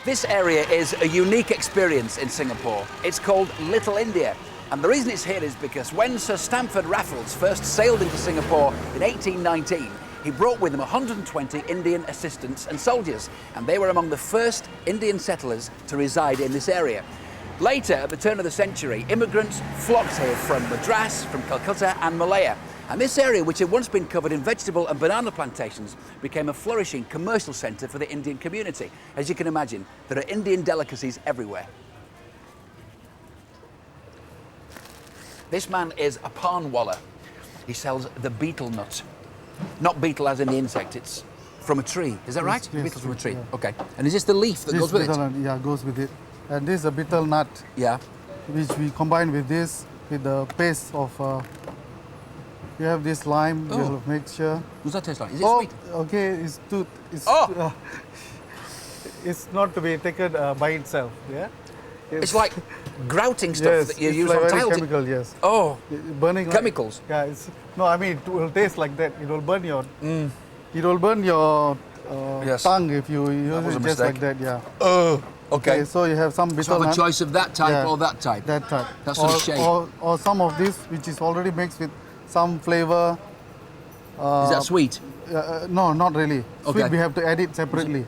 This area is a unique experience in Singapore. It's called Little India. And the reason it's here is because when Sir Stamford Raffles first sailed into Singapore in 1819, he brought with him 120 Indian assistants and soldiers, and they were among the first Indian settlers to reside in this area. Later, at the turn of the century, immigrants flocked here from Madras, from Calcutta and Malaya. And this area, which had once been covered in vegetable and banana plantations, became a flourishing commercial centre for the Indian community. As you can imagine, there are Indian delicacies everywhere. This man is a panwala. He sells the betel nut. Not beetle as in the insect, it's from a tree. Is that right? Yes, Beetle from a tree. yeah. Okay. And is this the leaf that goes with it? Yeah, goes with it. And this is a betel nut, Yeah. which we combine with this, with the paste of... you have this lime, Oh. you'll make sure. What does that taste like? Is it sweet? Okay, it's too... It's, Oh! it's not to be taken by itself, yeah? It's like grouting stuff yes, that you it's use like on very tiles. chemical, yes. Oh, Burning chemicals? Like, yeah, it's... No, I mean, it will taste like that. It will burn your... It will burn your Yes. tongue if you use was it a just mistake. like that, yeah. oh, okay. So you have some betel So have a nut. choice of that type Yeah. or that type. That type. That sort of shape. Or some of this, which is already mixed with some flavor. Is that sweet? No, not really. Okay. Sweet, we have to add it separately.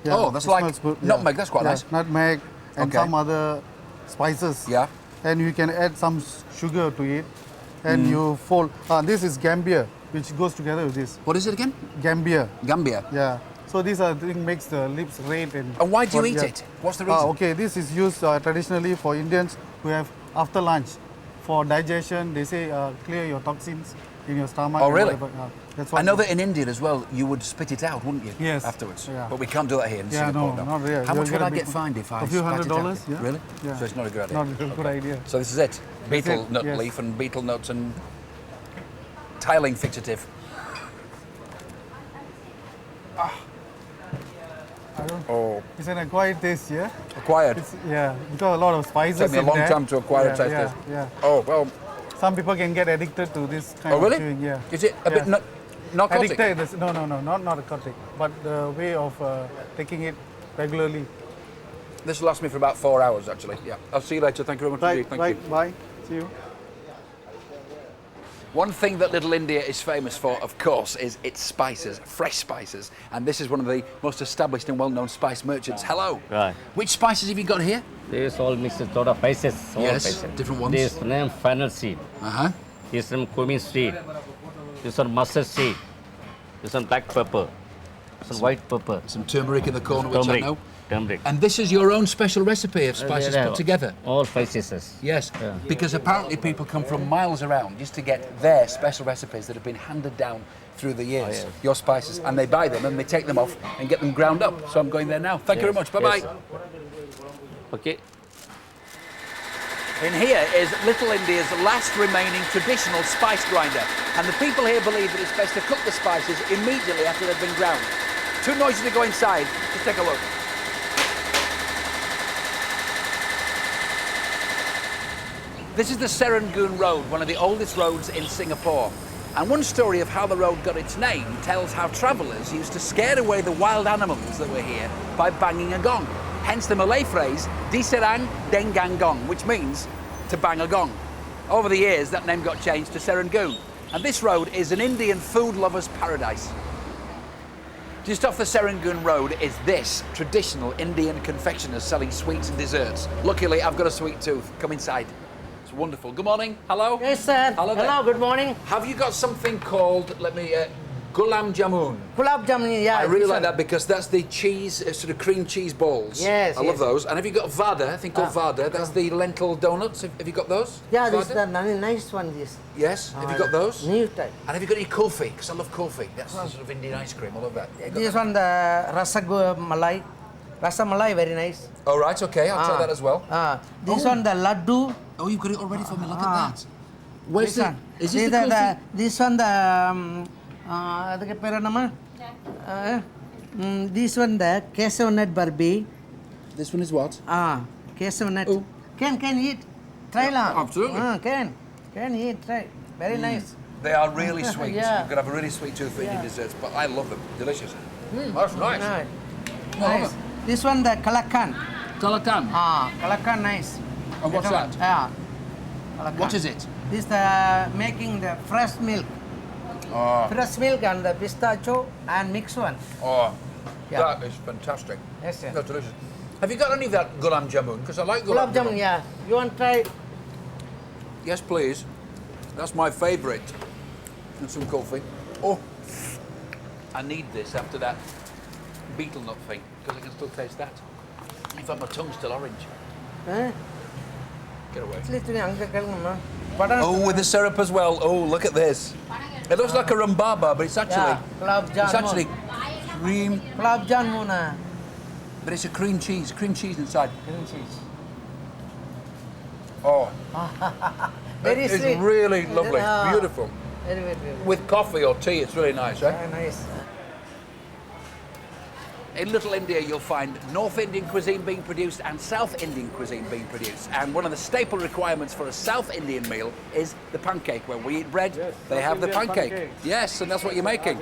Yeah, Oh, that's it like smells good, yeah. nutmeg, that's quite Yeah, nice. Nutmeg and Okay. some other spices. Yeah. And you can add some sugar to it. And you fold. This is gambia, which goes together with this. What is it again? Gambia. Gambia. Yeah. So these are things makes the lips red and. And why do you eat yeah. it? What's the reason? Okay, this is used traditionally for Indians who have after lunch for digestion. They say clear your toxins in your stomach. Oh, and really? whatever. That's what I know that in India as well, you would spit it out, wouldn't you? Yes. Afterwards. Yeah. But we can't do that here in Yeah, Singapore. no, not really. How You'll much get would a I big get fined if I a few spat it out? $100, yeah. Really? Yeah. So it's not a good idea. Not a good idea. So this is it. Betel it, nut yes. leaf and betel nuts and tiling fixative. I don't. Oh, It's an acquired taste, yeah. acquired. It's, yeah, because a lot of spices. Took me a in long there. time to acquire yeah, a taste yeah, this. Yeah. Oh, well. Some people can get addicted to this kind Oh, really? of chewing. Yeah. Is it a bit Yeah. narcotic? Addicted? No, not narcotic, but the way of taking it regularly. This will last me for about 4 hours, actually. Yeah. I'll see you later. Thank you very much indeed. Thank you. Bye. See you. One thing that Little India is famous for, of course, is its spices, fresh spices. And this is one of the most established and well-known spice merchants. Hello. Right. Which spices have you got here? This all mixed with lot of spices. All Yes, spices. different ones. This name fennel seed. Uh-huh. This one cumin seed. This one mustard seed. This one black pepper. This one white pepper. Some turmeric in the corner, which Turmeric. I know. Turmeric. And this is your own special recipe of spices Yeah, put together? All spices. Yes, Yeah. because apparently people come from miles around just to get their special recipes that have been handed down through the years, yes. your spices, and they buy them and they take them off and get them ground up. So I'm going there now. Thank you very much. Bye-bye. Yes. Okay. In here is Little India's last remaining traditional spice grinder, and the people here believe that it's best to cook the spices immediately after they've been ground. Too noisy to go inside. Just take a look. This is the Serangoon Road, one of the oldest roads in Singapore. And one story of how the road got its name tells how travellers used to scare away the wild animals that were here by banging a gong. Hence the Malay phrase, di serang dengang gong, which means to bang a gong. Over the years, that name got changed to Serangoon. And this road is an Indian food lover's paradise. Just off the Serangoon Road is this traditional Indian confectioners selling sweets and desserts. Luckily, I've got a sweet tooth. Come inside. It's wonderful. Good morning. Hello. Yes, sir. Hello there. Hello, good morning. Have you got something called, gulam jamun? Gulab jamun, yeah. I really this like one. that because that's the cheese, sort of cream cheese balls. Yes, I love yes. those. And have you got vada? I think called vada. That's the lentil donuts. Have you got those? Yeah, this is Vada? the nice one, this. Yes. Have you got those? New type. And have you got any kulfi? Because I love kulfi. That's the sort of Indian ice cream. I love that. Yeah, got This that. one, the Malai. Rasa Malai, very nice. All right, okay. I'll try that as well. This Oh. one, the laddu. Oh, you've got it all ready for me. Look at that. Where's This the... one. Is this the kulfi? This one, the... ಅದಕ್ಕೆ ಪೇರ ನಮ್ಮ this one, the kesav nut barbi. This one is what? Kesav nut. Oh. Can eat. Try lah. Absolutely. Can eat, try. Very nice. They are really sweet. Yeah. You've got to have a really sweet tooth for Indian desserts, but I love them. Delicious. That's nice. Nice. Well, Nice. This one the kalakan. Kalakan. Kalakan nice. And what's Better one. that? Yeah. Kalakan. What is it? This making the fresh milk. Oh, Fresh milk and the pistachio and mixed one. oh, Yeah. that is fantastic. Yes, sir. That's delicious. Have you got any of that gulab jamun? Because I like Gulab gulab jamun, yeah. You want to try? Yes, please. That's my favourite. And some coffee. Oh, I need this after that betel nut thing because I can still taste that. In fact, my tongue's still orange. Eh? Get away. Little younger girl, no? Butter. Oh, with the syrup as well. Oh, look at this. It looks like a rhubarba, but it's actually Yeah. Gulab jamun. it's actually cream, Gulab jamun. but it's a cream cheese inside. Cream cheese. Oh, Very it's sweet. really lovely, Ah. beautiful. Very, very, very. With coffee or tea, it's really nice, right? Very nice. In Little India, you'll find North Indian cuisine being produced and South Indian cuisine being produced. And one of the staple requirements for a South Indian meal is the pancake. When we eat bread, they have the pancake. Yes, and that's what you're making.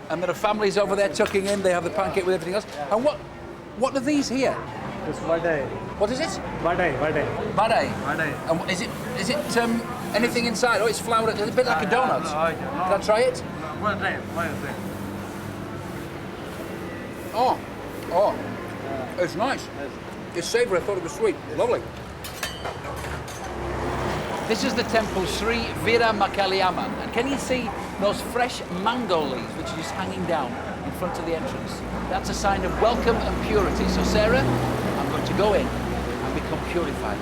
And there are families over there tucking in. They have the pancake with everything else. And what are these here? It's vadai. What is it? Vadai. Badai. Vadai. And is it anything inside? Oh, it's flour. It's a bit like a donut. Can I try it? One time. Oh, it's nice. It's savoury. I thought it was sweet. Lovely. This is the temple Sri Veeramakaliamman, and can you see those fresh mango leaves which are just hanging down in front of the entrance? That's a sign of welcome and purity. So, Sarah, I'm going to go in and become purified.